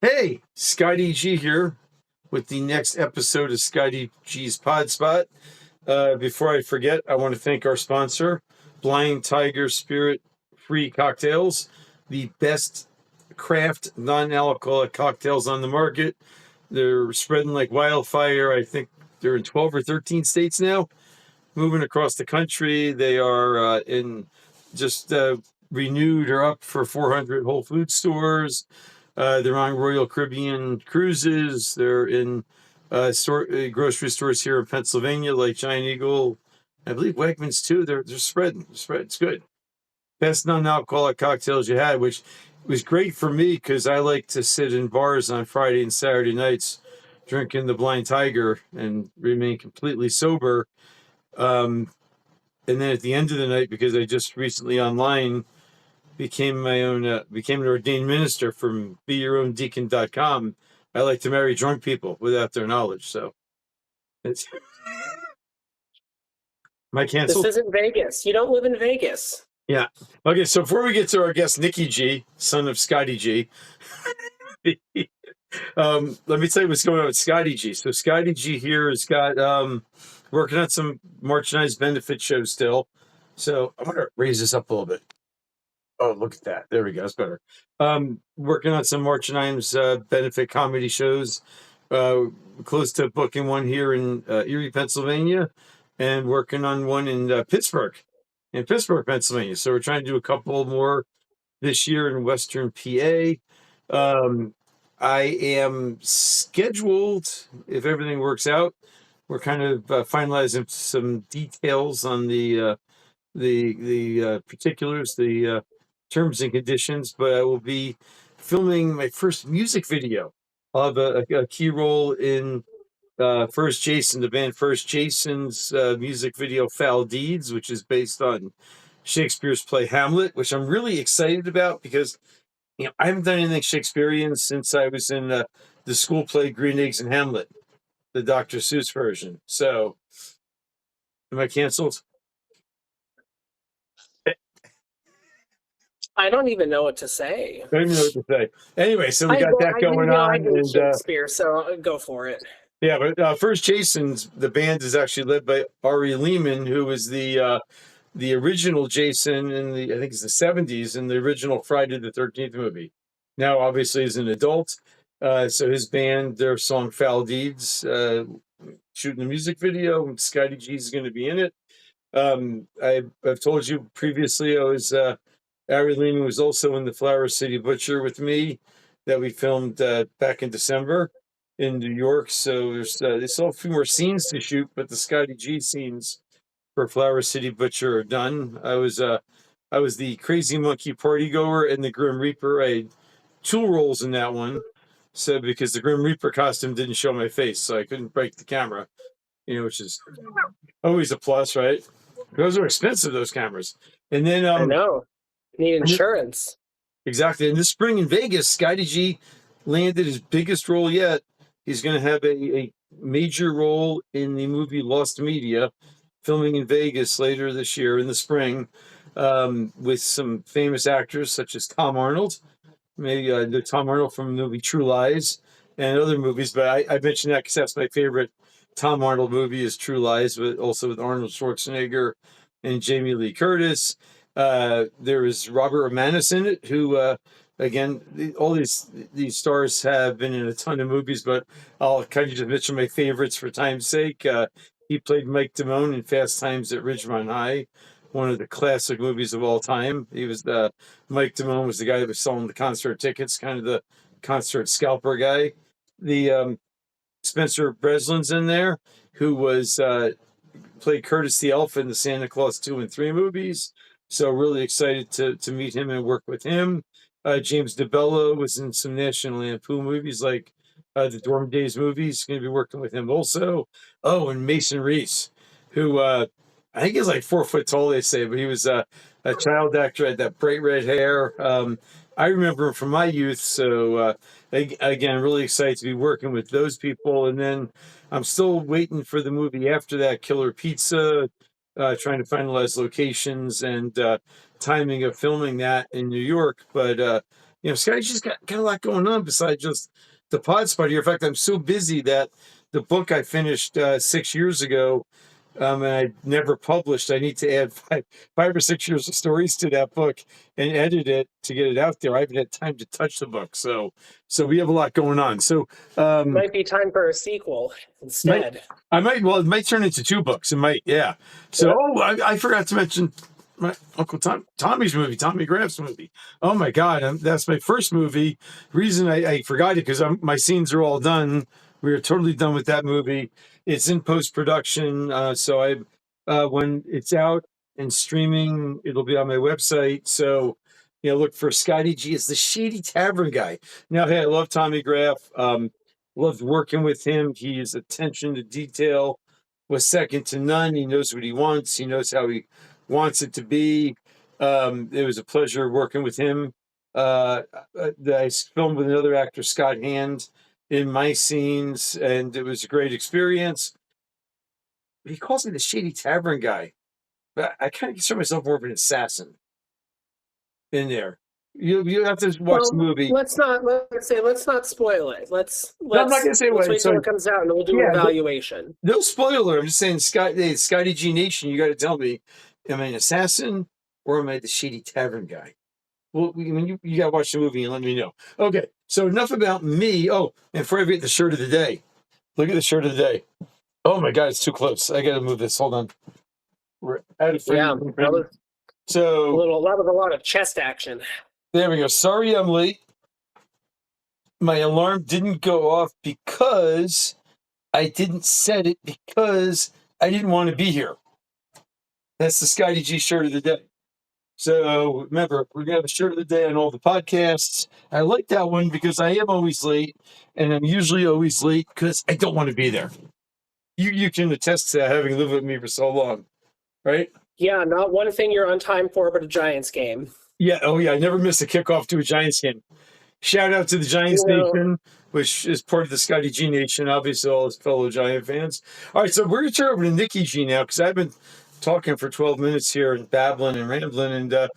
Hey, Scotti G here with the next episode of Scotti G's Pod Spot. Before I forget, I want to thank our sponsor, Blind Tiger Spirit Free Cocktails, the best craft non-alcoholic cocktails on the market. They're spreading like wildfire. I think they're in 12 or 13 states now, moving across the country. They are in just renewed or up for 400 Whole Food stores. They're on Royal Caribbean cruises. They're in grocery stores here in Pennsylvania, like Giant Eagle. I believe Wegmans too. They're spreading. It's good. Best non-alcoholic cocktails you had, which was great for me because I like to sit in bars on Friday and Saturday nights, drinking the Blind Tiger and remain completely sober. And then at the end of the night, because I just recently online became an ordained minister from BeYourOwnDeacon.com. I like to marry drunk people without their knowledge. So it's am I This canceled? isn't Vegas. You don't live in Vegas. Yeah. Okay. So before we get to our guest, Nicky G, son of Scotti G, let me tell you what's going on with Scotti G. So Scotti G here has got working on some March 9th benefit shows still. So I'm gonna raise this up a little bit. Oh, look at that. There we go. That's better. Working on some March 9th benefit comedy shows. Close to booking one here in Erie, Pennsylvania, and working on one in Pittsburgh, Pennsylvania. So we're trying to do a couple more this year in Western PA. I am scheduled, if everything works out. We're kind of finalizing some details on the particulars, the terms and conditions, but I will be filming my first music video. I'll have a key role in First Jason, the band First Jason's music video Foul Deeds, which is based on Shakespeare's play Hamlet, which I'm really excited about because I haven't done anything Shakespearean since I was in the school play Green Eggs and Hamlet, the Dr. Seuss version. So, am I canceled? I don't even know what to say. I don't even know what to say. Anyway, so we got that going I on, do and Shakespeare, so go for it. yeah, but First Jason's the band is actually led by Ari Lehman, who was the original Jason in the I think it's the 70s in the original Friday the 13th movie. Now, obviously, he's an adult, so his band, their song "Foul Deeds," shooting the music video, and Scotti G is going to be in it. I've told you previously, Ari Lehman was also in the Flower City Butcher with me that we filmed back in December in New York. So there's still a few more scenes to shoot, but the Scotti G scenes for Flower City Butcher are done. I was the crazy monkey party goer and the Grim Reaper. I had two roles in that one. So because the Grim Reaper costume didn't show my face, so I couldn't break the camera, which is always a plus, right? Those are expensive, those cameras. And then I know. Need insurance. Exactly. In this spring in Vegas, Scotti G landed his biggest role yet. He's going to have a major role in the movie Lost Media, filming in Vegas later this year in the spring, with some famous actors such as Tom Arnold, maybe Tom Arnold from the movie True Lies and other movies. But I mentioned that because that's my favorite Tom Arnold movie is True Lies, but also with Arnold Schwarzenegger and Jamie Lee Curtis. There is Robert Romanus in it, who again, all these stars have been in a ton of movies, but I'll kind of just mention my favorites for time's sake. He played Mike Damone in Fast Times at Ridgemont High, one of the classic movies of all time. He was Mike Damone was the guy that was selling the concert tickets, kind of the concert scalper guy. The Spencer Breslin's in there, who was played Curtis the Elf in the Santa Claus 2 and 3 movies. So really excited to meet him and work with him. James DeBello was in some National Lampoon movies like the Dorm Days movies. Going to be working with him also. Oh, and Mason Reese, who I think is like 4 foot tall, they say, but he was a child actor, had that bright red hair. I remember him from my youth. So again, really excited to be working with those people. And then I'm still waiting for the movie after that, Killer Pizza. Trying to finalize locations and timing of filming that in New York. But Scotty's just got a lot going on besides just the pod spot here. In fact, I'm so busy that the book I finished 6 years ago, and I never published. I need to add 5 or 6 years of stories to that book and edit it to get it out there. I haven't had time to touch the book, so we have a lot going on. So Might be time for a sequel instead. it might turn into 2 books. It might, yeah. So I forgot to mention my Uncle Tommy's movie, Tommy Graff's movie. Oh my God, that's my first movie. Reason I forgot it because my scenes are all done. We are totally done with that movie. It's in post-production, so when it's out and streaming, it'll be on my website. So look for Scotti G as the Shady Tavern guy. Now, hey, I love Tommy Graff. Loved working with him. His attention to detail was second to none. He knows what he wants. He knows how he wants it to be. It was a pleasure working with him. I filmed with another actor, Scott Hand, in my scenes, and it was a great experience. He calls me the Shady Tavern guy, but I kind of consider myself more of an assassin in there. You have to watch the movie. Let's not spoil it. Let's No, I'm not going to say let's what. wait till it comes out and we'll do an evaluation. No spoiler. I'm just saying, Scotti G Nation, you got to tell me, am I an assassin or am I the Shady Tavern guy? Well, when you got to watch the movie and let me know. Okay, so enough about me. Oh, and before I get the shirt of the day, look at the shirt of the day. Oh my God, it's too close. I got to move this. Hold on. We're out of frame. Yeah, so a lot of chest action. There we go. Sorry, I'm late. My alarm didn't go off because I didn't set it because I didn't want to be here. That's the Scotti G shirt of the day. So remember, we're going to have a shirt of the day on all the podcasts. I like that one because I am always late, and I'm usually always late because I don't want to be there. You can attest to that, having lived with me for so long, right? Yeah, not one thing you're on time for, but a Giants game. Yeah. Oh, yeah. I never miss a kickoff to a Giants game. Shout out to the Giants Nation, which is part of the Scotti G Nation, obviously all his fellow Giant fans. All right, so we're going to turn over to Nicky G now because I've been talking for 12 minutes here and babbling and rambling. And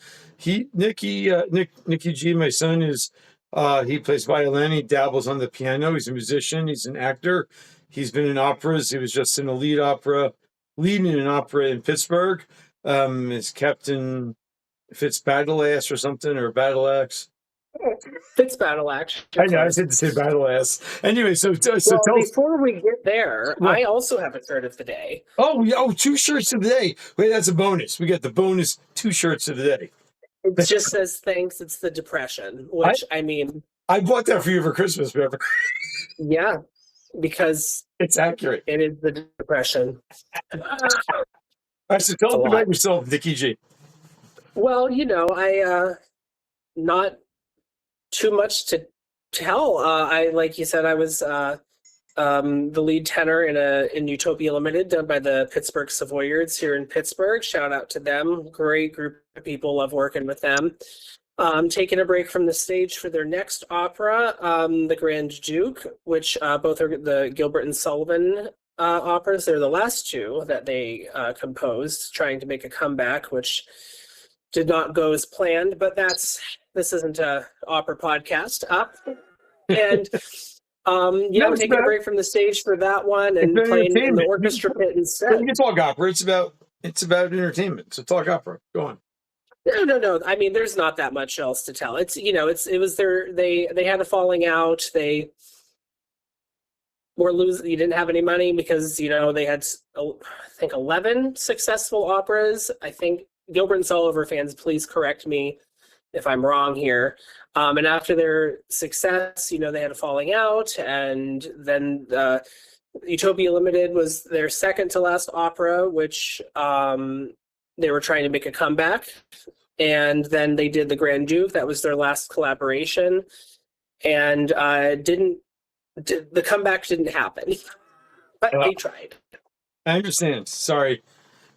Nicky G, my son, he plays violin. He dabbles on the piano. He's a musician. He's an actor. He's been in operas. He was just in a leading an opera in Pittsburgh. It's Captain Fitz Battle Axe or something, or Battle Axe. Fitz Battle Axe. I know, I said to say Battle Axe. Anyway, so before we get there, I also have a shirt of the day. Oh, 2 shirts of the day. Wait, that's a bonus. We got the bonus 2 shirts of the day. It just says thanks. It's the Depression, which I bought that for you for Christmas, remember? Yeah, because it's accurate. It is the Depression. All right, so tell us about yourself, Nicky G. Well, not too much to tell. Like you said, I was the lead tenor in Utopia Limited, done by the Pittsburgh Savoyards here in Pittsburgh. Shout out to them. Great group of people. Love working with them. Taking a break from the stage for their next opera, The Grand Duke, which both are the Gilbert and Sullivan operas. They're the last 2 that they composed, trying to make a comeback, which did not go as planned, but this isn't a opera podcast. And I'm taking a break from the stage for that one and playing in the orchestra pit instead. You can talk opera. It's about entertainment. So talk opera. Go on. No. I mean, there's not that much else to tell. It's it was they had a falling out. They were losing. You didn't have any money because they had I think 11 successful operas. I think Gilbert and Sullivan fans, please correct me if I'm wrong here. And after their success, they had a falling out, and then Utopia Limited was their second to last opera, which they were trying to make a comeback. And then they did The Grand Duke. That was their last collaboration. And the comeback didn't happen. But they tried. I understand. Sorry.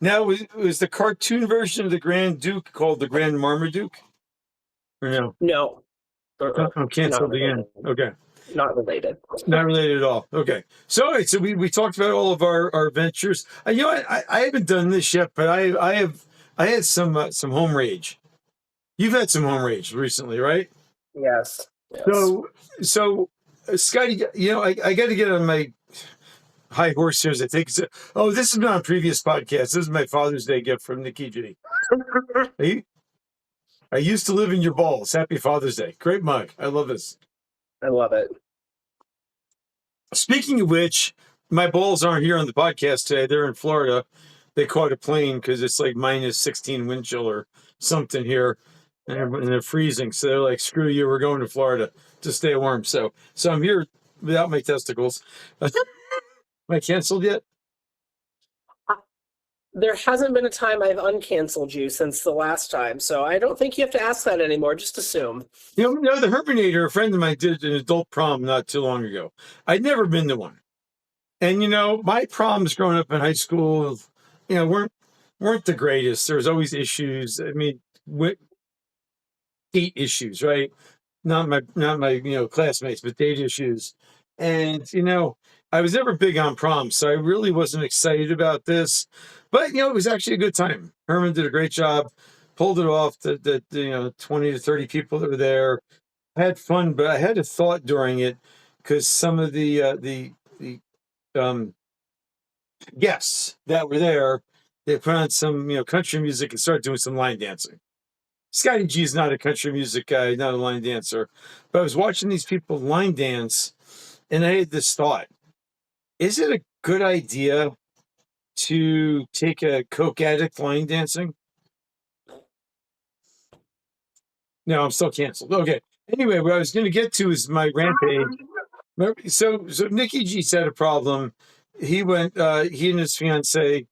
Now, was the cartoon version of The Grand Duke called The Grand Marmaduke? Or no? No. I'm canceled again. Okay. Not related. Not related at all. Okay. So we talked about all of our ventures. I haven't done this yet, but I had some home rage. You've had some home rage recently, right? Yes. Yes. So, Scotty, I got to get on my high horse here as I think. Oh, this has been on previous podcasts. This is my Father's Day gift from Nicky G. I used to live in your balls. Happy Father's Day. Great mug. I love this. I love it. Speaking of which, my balls aren't here on the podcast today. They're in Florida. They caught a plane because it's like minus 16 wind chill or something here, and they're freezing. So they're like, "Screw you, we're going to Florida to stay warm." So I'm here without my testicles. Am I canceled yet? There hasn't been a time I've uncanceled you since the last time, so I don't think you have to ask that anymore. Just assume. No, the Herminator, a friend of mine did an adult prom not too long ago. I'd never been to one. And my proms growing up in high school, weren't the greatest. There was always issues. I mean, date issues, right? Not my classmates, but date issues. And I was never big on prom, so I really wasn't excited about this. But it was actually a good time. Herman did a great job, pulled it off. The 20 to 30 people that were there. I had fun, but I had a thought during it because some of the guests that were there, they put on some country music and started doing some line dancing. Scotti G is not a country music guy, not a line dancer, but I was watching these people line dance, and I had this thought: is it a good idea to take a coke addict line dancing? No, I'm still canceled. Okay. Anyway, what I was going to get to is my rampage. So Nicky G had a problem. He went. He and his fiance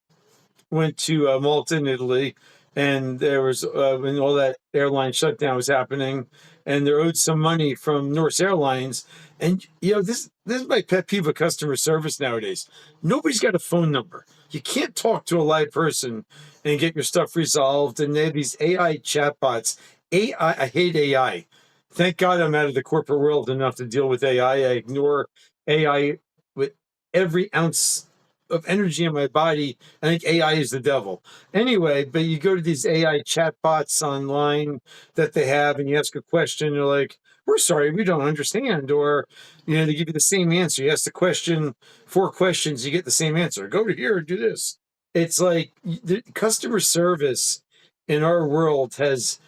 went to Malta in Italy, and there was when all that airline shutdown was happening, and they're owed some money from Norse Airlines. And this is my pet peeve of customer service nowadays. Nobody's got a phone number. You can't talk to a live person and get your stuff resolved. And they have these AI chatbots. I hate AI. Thank God I'm out of the corporate world enough to deal with AI. I ignore AI with every ounce of energy in my body. I think AI is the devil. Anyway, but you go to these AI chatbots online that they have, and you ask a question, they're like, "We're sorry, we don't understand," or they give you the same answer. You ask the question, 4 questions, you get the same answer. Go to here, do this. It's like the customer service in our world has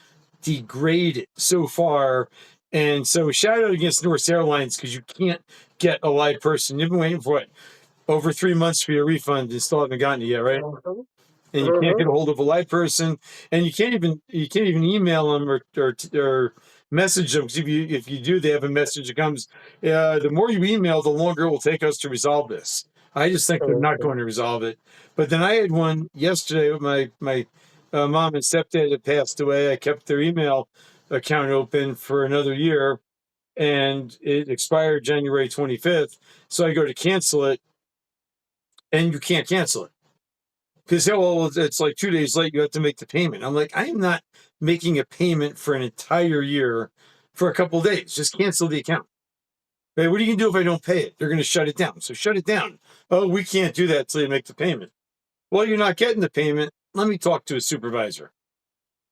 degraded so far. And so shout out against North Airlines because you can't get a live person. You've been waiting for what? Over 3 months for your refund and still haven't gotten it yet, right? And you can't get a hold of a live person, and you can't even email them or message them, because if you do, they have a message that comes. The more you email, the longer it will take us to resolve this. I just think they're not going to resolve it. But then I had one yesterday with my mom and stepdad had passed away. I kept their email account open for another year, and it expired January 25th. So I go to cancel it, and you can't cancel it. Because it's like 2 days late, you have to make the payment. I'm like, I am not making a payment for an entire year for a couple of days. Just cancel the account. Right? What are you going to do if I don't pay it? They're going to shut it down. So shut it down. Oh, we can't do that until you make the payment. Well, you're not getting the payment. Let me talk to a supervisor.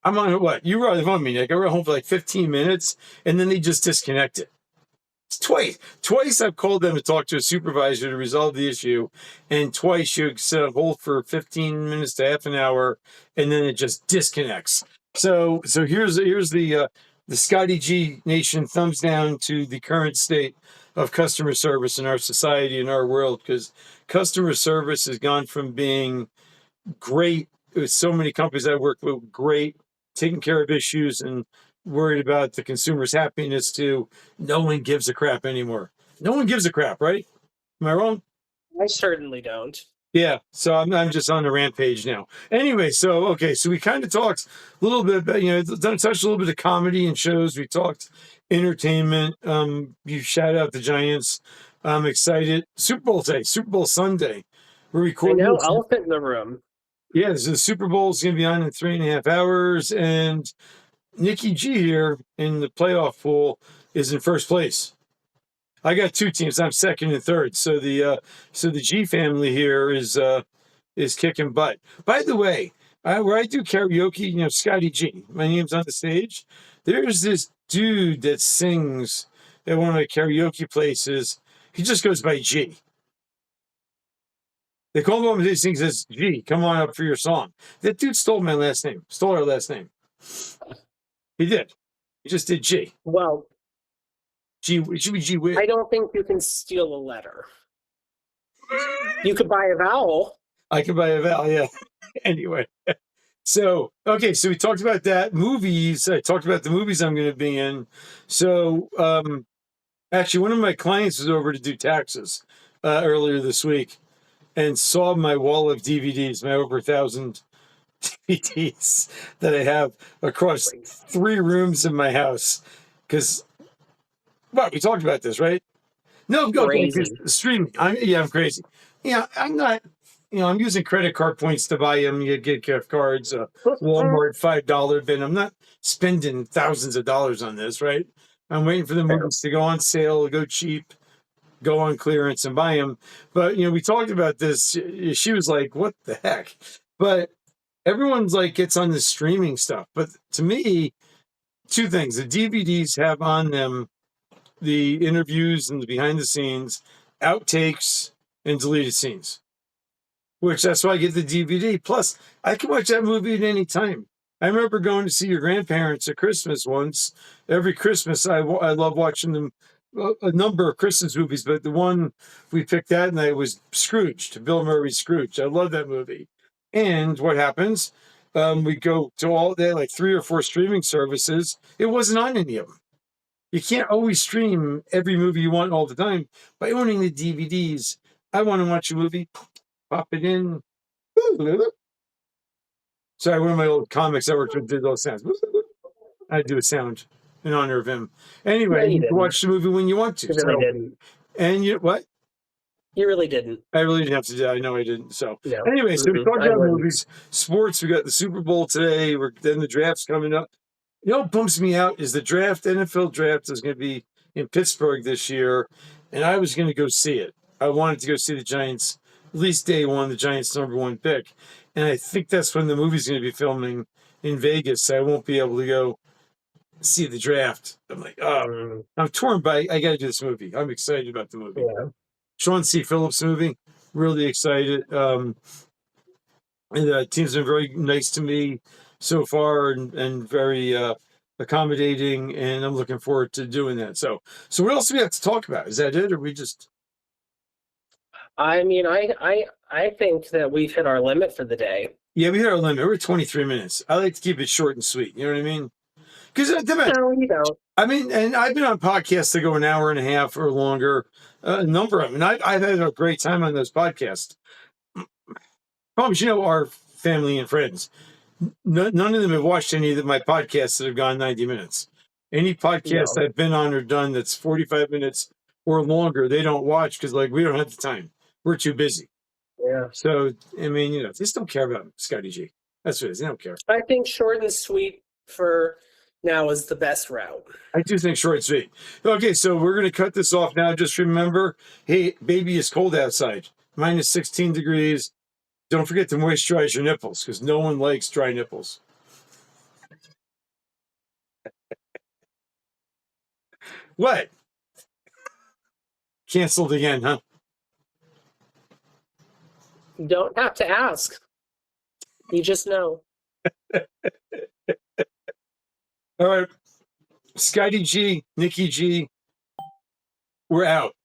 I'm on what? You were on the phone meeting. I got home for like 15 minutes, and then they just disconnect it. Twice I've called them to talk to a supervisor to resolve the issue, and twice you set a hold for 15 minutes to half an hour, and then it just disconnects. So here's the Scotti G Nation thumbs down to the current state of customer service in our society, in our world, because customer service has gone from being great with so many companies I work with, great, taking care of issues and worried about the consumer's happiness, to no one gives a crap anymore. No one gives a crap, right? Am I wrong? I certainly don't. Yeah, so I'm just on the rampage now. Anyway, so we kind of talked a little bit about, touched a little bit of comedy and shows. We talked entertainment. You shout out the Giants. I'm excited. Super Bowl day, Super Bowl Sunday. We're I recording. know, elephant in the room. Yeah, the Super Bowl is going to be on in 3.5 hours, and Nicky G here in the playoff pool is in first place. I got 2 teams. I'm second and third. So the G family here is kicking butt. By the way, Where I do karaoke, Scotti G. My name's on the stage. There's this dude that sings at one of my karaoke places. He just goes by G. They call him up and he sings as G. Come on up for your song. That dude stole my last name. Stole our last name. He did. He just did G. Well, G. It should be G. I don't think you can steal a letter. You could buy a vowel. I can buy a vowel. Yeah. Anyway. So, okay, so we talked about that. Movies. I talked about the movies I'm going to be in. So, actually, one of my clients was over to do taxes earlier this week and saw my wall of DVDs, my over 1,000 DVDs that I have across 3 rooms in my house. Because, well, we talked about this, right? No, go streaming. I'm crazy. Yeah, I'm not. I'm using credit card points to buy them. You get gift cards, Walmart $5 bin. I'm not spending thousands of dollars on this, right? I'm waiting for the movies to go on sale, go cheap, go on clearance, and buy them. But we talked about this. She was like, "What the heck?" But everyone's like gets on the streaming stuff. But to me, 2 things: the DVDs have on them the interviews and the behind the scenes, outtakes, and deleted scenes. Which that's why I get the DVD. Plus, I can watch that movie at any time. I remember going to see your grandparents at Christmas once. Every Christmas, I love watching them. A number of Christmas movies, but the one we picked that night was Scrooge, Bill Murray's Scrooge. I love that movie. And what happens? We go to all day, like 3 or 4 streaming services. It wasn't on any of them. You can't always stream every movie you want all the time. By owning the DVDs, I want to watch a movie. Pop it in. Sorry, one of my old comics I worked with did those sounds. I do a sound in honor of him. Anyway, you can watch the movie when you want to. You really didn't. And what? You really didn't. I really didn't have to do that. I know I didn't. So no. Anyway, so we talked about movies, sports. We got the Super Bowl today. Then the draft's coming up. What bumps me out is the draft. NFL draft is going to be in Pittsburgh this year, and I was going to go see it. I wanted to go see the Giants. At least day 1, the Giants' #1 pick. And I think that's when the movie's going to be filming in Vegas. So I won't be able to go see the draft. I'm like, oh, I'm torn by, I got to do this movie. I'm excited about the movie. Yeah. Sean C. Phillips movie, really excited. And the team's been very nice to me so far and very accommodating. And I'm looking forward to doing that. So what else do we have to talk about? Is that it? Or we just... I mean, I think that we've hit our limit for the day. Yeah, we hit our limit. We're 23 minutes. I like to keep it short and sweet. You know what I mean? Because I mean, and I've been on podcasts that go an hour and a half or longer, a number of them. And I've had a great time on those podcasts. Problems, our family and friends. None of them have watched any of my podcasts that have gone 90 minutes. Any podcast I've been on or done that's 45 minutes or longer, they don't watch because, we don't have the time. We're too busy. Yeah. So, I mean, they just don't care about Scotti G. That's what it is. They don't care. I think short and sweet for now is the best route. I do think short and sweet. Okay, so we're going to cut this off now. Just remember, hey, baby, it's cold outside. Minus 16 degrees. Don't forget to moisturize your nipples because no one likes dry nipples. What? Canceled again, huh? You don't have to ask. You just know. All right. Scotti G, Nicky G, we're out.